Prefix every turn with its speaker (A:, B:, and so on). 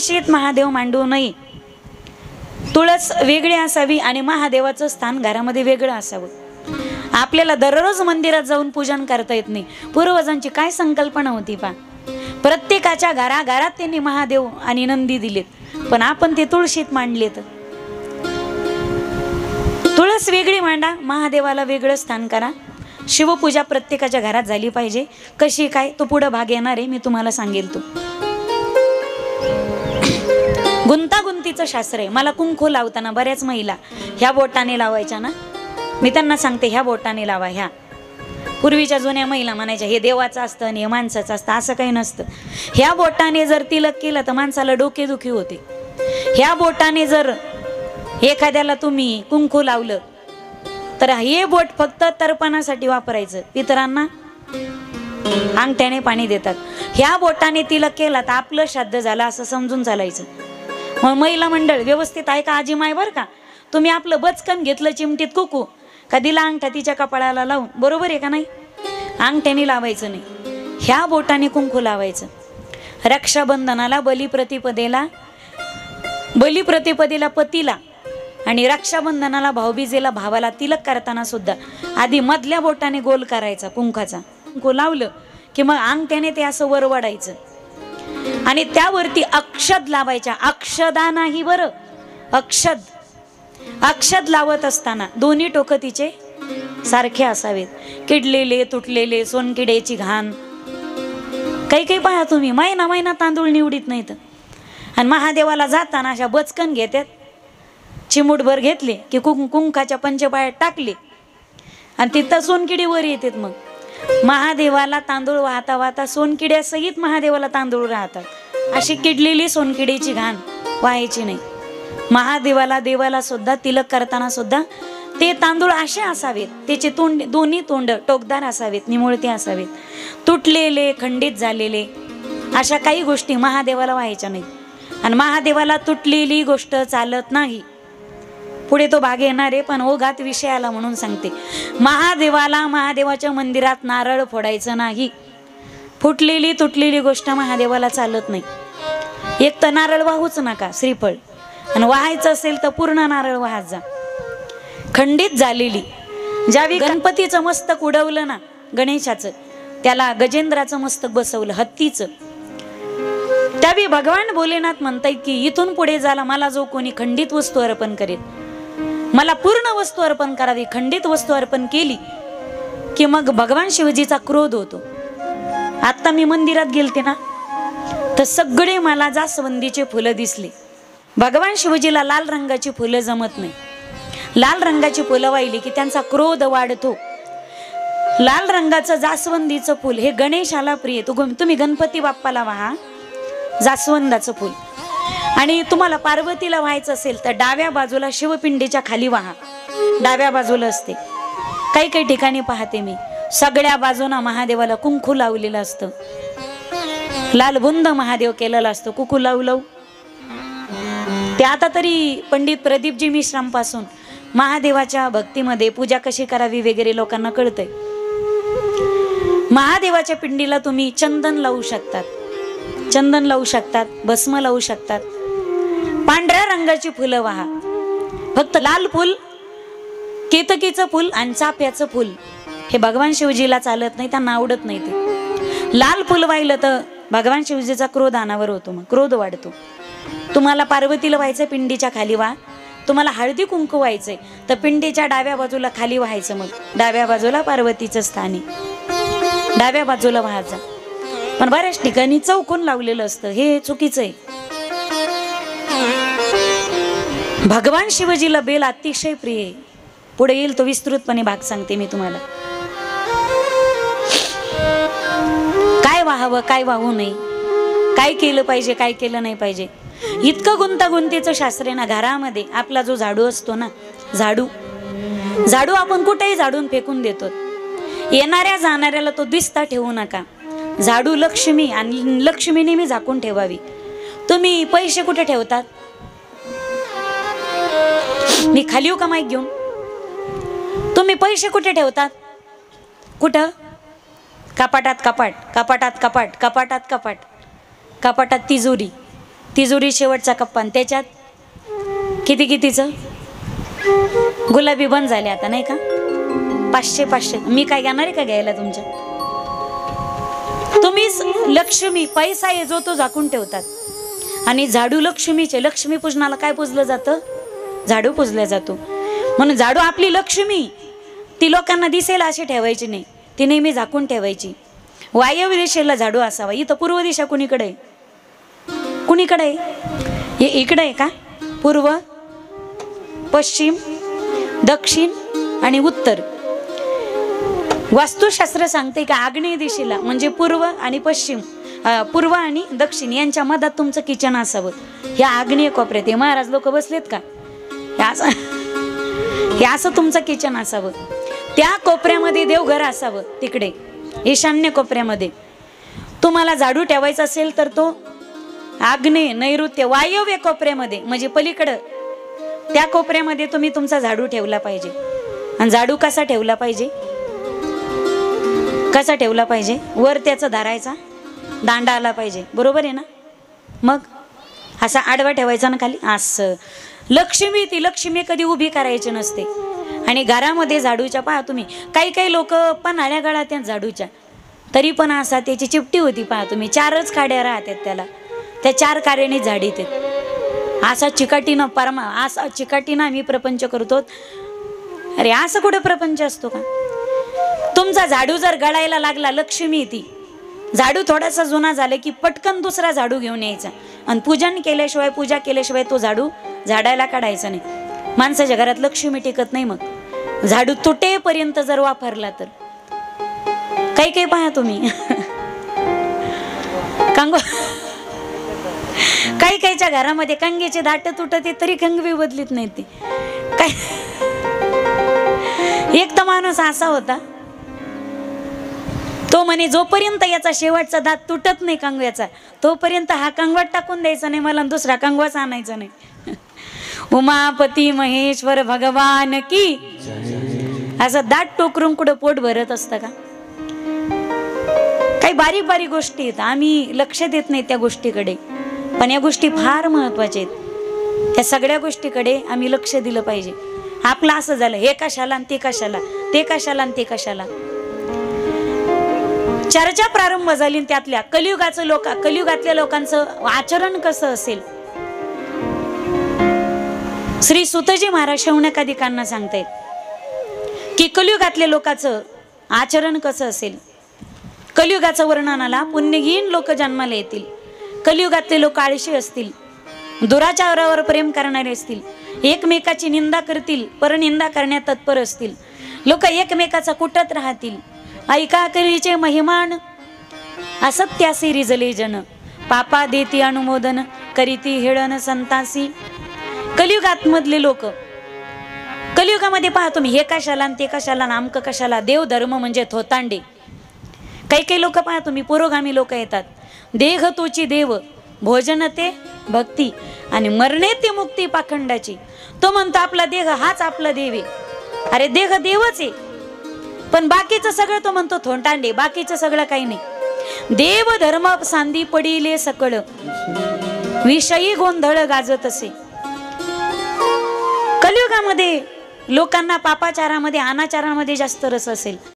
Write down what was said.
A: तुळशीत महादेव मांडू नये. तुळस वेगळी असावी आणि महादेवाचं स्थान घरामध्ये वेगळं असावं. आपल्याला दररोज मंदिरात जाऊन पूजन करता येत नाही. पूर्वजांची काय संकल्पना होती पा. प्रत्येकाच्या घराघरात त्यांनी महादेव आणि नंदी दिलेत, पण आपण ते तुळशीत मांडलेत. तुळस वेगळी मांडा, महादेवाला वेगळं स्थान करा. शिवपूजा प्रत्येकाच्या घरात झाली पाहिजे. कशी काय तो पुढे भाग येणार आहे, मी तुम्हाला सांगेल. तो गुंतागुंतीचं शास्त्र आहे. मला कुंकू लावताना बऱ्याच महिला ह्या बोटाने लावायच्या ना, मी त्यांना सांगते ह्या बोटाने लावा. ह्या पूर्वीच्या जुन्या महिला म्हणायच्या हे देवाचं असतं आणि हे माणसाचं असतं. असं काही नसतं. ह्या बोटाने जर तिलक केलं तर माणसाला डोकेदुखी होते. ह्या बोटाने जर एखाद्याला तुम्ही कुंकू लावलं तर हे बोट फक्त तर्पणासाठी वापरायचं. पितरांना अंगठ्याने पाणी देतात. ह्या बोटाने तिलक केला तर आपलं श्राद्ध झालं असं समजून चालायचं. मग महिला मंडळ व्यवस्थित आहे का आजी माय बर का. तुम्ही आपलं बचकन घेतलं चिमटीत कुकू का दिला अंगठा तिच्या कपाळाला लावून, बरोबर आहे का नाही. अंगठ्याने लावायचं नाही, ह्या बोटाने कुंकू लावायचं. रक्षाबंधनाला बलिप्रतिपदेला पतीला आणि रक्षाबंधनाला भाऊबीजेला भावाला तिलक करताना सुद्धा आधी मधल्या बोटाने गोल करायचा कुंकाचा. कुंकू लावलं की मग अंगठ्याने ते असं वर वाढायचं आणि त्यावरती अक्षद लावायच्या. अक्षदा नाही बरं, अक्षद. अक्षद लावत असताना दोन्ही टोकं तिचे सारखे असावेत. किडलेले तुटलेले सोनकिड्याची घाण काही पहा तुम्ही महिना तांदूळ निवडीत नाहीत आणि महादेवाला जाताना अशा बचकन घेतात. चिमूटभर घेतले की कुंकाच्या पंचपायात टाकले आणि तिथं सोनकिडी वर येतात. मग महादेवाला तांदूळ वाहता वाहता सोनकिड्यासहित महादेवाला तांदूळ राहतात. अशी किडलेली सोनकिडीची घाण व्हायची नाही. महादेवाला देवाला सुद्धा तिलक करताना सुद्धा ते तांदूळ असे असावेत, त्याचे तोंड दोन्ही तोंड टोकदार असावेत, निमुळते असावेत. तुटलेले खंडित झालेले अशा काही गोष्टी महादेवाला व्हायच्या नाही. आणि महादेवाला तुटलेली गोष्ट चालत नाही. पुढे तो भाग येणार आहे, पण ओघात विषय आला म्हणून सांगते. महादेवाला महादेवाच्या मंदिरात नारळ फोडायचं नाही. फुटलेली तुटलेली गोष्ट महादेवाला चालत नाही. एक तर नारळ वाहूच नका, श्रीफळ, आणि वाहायचं असेल तर पूर्ण नारळ वाहत जा. खंडित झालेली ज्यावेळी गणपतीचं मस्तक उडवलं ना, गणेशाचं, त्याला गजेंद्राचं मस्तक बसवलं हत्तीचं, त्यावेळी भगवान भोलेनाथ म्हणतायत की इथून पुढे झाला मला जो कोणी खंडित वस्तू अर्पण करेल, मला पूर्ण वस्तू अर्पण करावी. खंडित वस्तू अर्पण केली की मग भगवान शिवजीचा क्रोध होतो. आता मी मंदिरात गेलते ना तर सगळे मला जास्वंदीचे फुलं दिसले. भगवान शिवजीला लाल रंगाची फुलं जमत नाही. लाल रंगाची फुलं वाहिली की त्यांचा क्रोध वाढतो. लाल रंगाचं जास्वंदीचं फुल हे गणेशाला प्रिय. तुम्ही गणपती बाप्पाला वाहा जास्वंदाचं फुल. आणि तुम्हाला पार्वतीला व्हायचं असेल तर डाव्या बाजूला शिवपिंडीच्या खाली वाहा. डाव्या बाजूला असते. काही काही ठिकाणी पाहते मी सगळ्या बाजूना महादेवाला कुंकू लावलेलं असतं. लाल बुंद महादेव केलेला असतो कुंकू लावू लावू. ते आता तरी पंडित प्रदीपजी मिश्रांपासून महादेवाच्या भक्तीमध्ये पूजा कशी करावी वगैरे लोकांना कळतंय. महादेवाच्या पिंडीला तुम्ही चंदन लावू शकतात, चंदन लावू शकतात, भस्म लावू शकतात. पांढऱ्या रंगाची फुलं वाहा. फक्त लाल फुल, केतकीचं फुल आणि चाफ्याचं फुल हे भगवान शिवजीला चालत नाही, त्यांना आवडत नाही. ते लाल फुल वाहिलं तर भगवान शिवजीचा क्रोध अनावर होतो, मग क्रोध वाढतो. तुम्हाला पार्वतीला व्हायचं पिंडीच्या खाली व्हा. तुम्हाला हळदी कुंकू व्हायचंय तर पिंडीच्या डाव्या बाजूला खाली व्हायचं. मग डाव्या बाजूला पार्वतीचं स्थान आहे, डाव्या बाजूला व्हायचं. पण बऱ्याच ठिकाणी चौकोन लावलेलं असतं, हे चुकीचं आहे. भगवान शिवजीला बेल अतिशय प्रिय आहे. पुढे येईल तो विस्तृतपणे भाग सांगते मी तुम्हाला. काय वाहावं काय वाहू नये, काय केलं पाहिजे काय केलं नाही पाहिजे, इतकं गुंतागुंतीचं शास्त्र आहे ना. घरामध्ये आपला जो झाडू असतो ना, झाडू आपण कुठेही झाडून फेकून देतो. येणाऱ्या जाणाऱ्याला तो दिसता ठेवू नका. झाडू लक्ष्मी आणि लक्ष्मी नेहमी झाकून ठेवावी. तुम्ही पैसे कुठे ठेवतात? मी खाली येऊ का माईक घेऊन? तुम्ही पैसे कुठे ठेवतात? कुठं? कपाटात कपाट, कपाटात कपाट, कपाटात कपाट, कपाटात तिजोरी. तिजोरी शेवटचा कप्पा, आणि त्याच्यात कितीचं गुलाबी बंद झाले आता नाही का, 500 मी काय घेणार आहे का घ्यायला तुमच्या? तुम्हीच लक्ष्मी, पैसा आहे जो तो झाकून ठेवतात. आणि झाडू लक्ष्मीचे, लक्ष्मी पूजनाला काय पूजलं जातं? झाडू पूजला जातो. म्हणून झाडू आपली लक्ष्मी, ती लोकांना दिसेल अशी ठेवायची नाही, ती नेहमी झाकून ठेवायची. वायव्य दिशेला झाडू असावा. इथं पूर्व दिशा कुणीकडे आहे? कुणीकडे आहे? इकडे आहे का? पूर्व, पश्चिम, दक्षिण आणि उत्तर. वास्तुशास्त्र सांगते का आग्नेय दिशेला म्हणजे पूर्व आणि पश्चिम, पूर्व आणि दक्षिण यांच्या मधात तुमचं किचन असावं. ह्या आग्नेय कोपऱ्यात हे महाराज लोक बसलेत का? हे असं तुमचं किचन असावं. त्या कोपऱ्यामध्ये देवघर असावं. तिकडे ईशान्य कोपऱ्यामध्ये तुम्हाला झाडू ठेवायचा असेल तर तो आग्नेय, नैऋत्य, वायव्य कोपऱ्यामध्ये म्हणजे पलीकडं त्या कोपऱ्यामध्ये तुम्ही तुमचा झाडू ठेवला पाहिजे. आणि झाडू कसा ठेवला पाहिजे? कसा ठेवला पाहिजे? वर त्याचा धरायचा दांडा आला पाहिजे, बरोबर आहे ना? मग असा आडवा ठेवायचा ना खाली, असं. लक्ष्मी, ती लक्ष्मी कधी उभी करायची नसते. आणि घरामध्ये झाडूच्या पहा तुम्ही, काही लोक पन्हाळ्या गळात त्या झाडूच्या, तरी पण असा त्याची चिपटी होती पहा तुम्ही, 4च काड्या राहतात त्याला, त्या 4 कार्याने झाडीत आहेत. असा चिकाटीनं असा चिकाटीनं आम्ही प्रपंच करतो. अरे असं कुठं प्रपंच असतो का? तुमचा झाडू जर गळायला लागला, लक्ष्मी ती झाडू थोडासा जुना झाला की पटकन दुसरा झाडू घेऊन यायचा आणि पूजन केल्याशिवाय, पूजा केल्याशिवाय तो झाडू झाडायला काढायचा नाही. माणसाच्या घरात लक्ष्मी टिकत नाही. मग झाडू तुटेपर्यंत जर वापरला तर काही पहा तुम्ही कंग काहीच्या घरामध्ये कंगेचे दाट तुटते तरी कंग बी बदलीत नाही. ते काय, एक तर माणूस असा होता, तो म्हणे जोपर्यंत याचा शेवटचा दात तुटत नाही कंगव्याचा तोपर्यंत हा कंगवाट टाकून द्यायचा नाही मला, दुसरा कंगवाच आणायचा नाही. उमापती महेश्वर भगवान की. असं दात टोकरून कुठं पोट भरत असतं का? काही बारीक गोष्टी आहेत, आम्ही लक्ष देत नाही त्या गोष्टीकडे, पण या गोष्टी फार महत्वाच्या आहेत. त्या सगळ्या गोष्टीकडे आम्ही लक्ष दिलं पाहिजे. आपलं असं झालं, हे कशाला आणि ते कशाला, ते कशाला आणि ते कशाला. चर्चा प्रारंभ झाली त्यातल्या कलियुगातल्या लोकांचं आचरण कसं असेल. श्री सुतजी महाराज शौनकादिकांना सांगतायत की कलियुगातल्या लोकांचं आचरण कसं असेल. कलियुगाचं वर्णनाला पुण्यहीन लोक जन्माला येतील. कलियुगातले लोक आळशी असतील, दुराचारावर प्रेम करणारे असतील, एकमेकाची निंदा करतील, परनिंदा करण्यात तत्पर असतील. लोक एकमेकाचा कुटत राहतील. ऐका करीचे महिमान असत्यासी रिजले जन, पापा देती अनुमोदन करीती हेळन संतासी. कलियुगात मधले लोक, कलियुगामध्ये पहा तुम्ही, हे कशाला आणि ते कशाला, नामक कशाला. देव धर्म म्हणजे थोतांडे. काही लोक पहा तुम्ही, पुरोगामी लोक येतात. देह तोची देव, भोजन ते भक्ती आणि मरणे ते मुक्ती पाखंडाची. तो म्हणतो आपला देह हाच आपला देव आहे. अरे देह देवच आहे, पण बाकीचं सगळं तो म्हणतो थोंटांडे, बाकीचं सगळं काही नाही. देव धर्म सांदी पडिले सकळ, विषयी गोंधळ गाजत असे. कलियुगामध्ये लोकांना पापाचारामध्ये, अनाचारामध्ये जास्त रस असेल.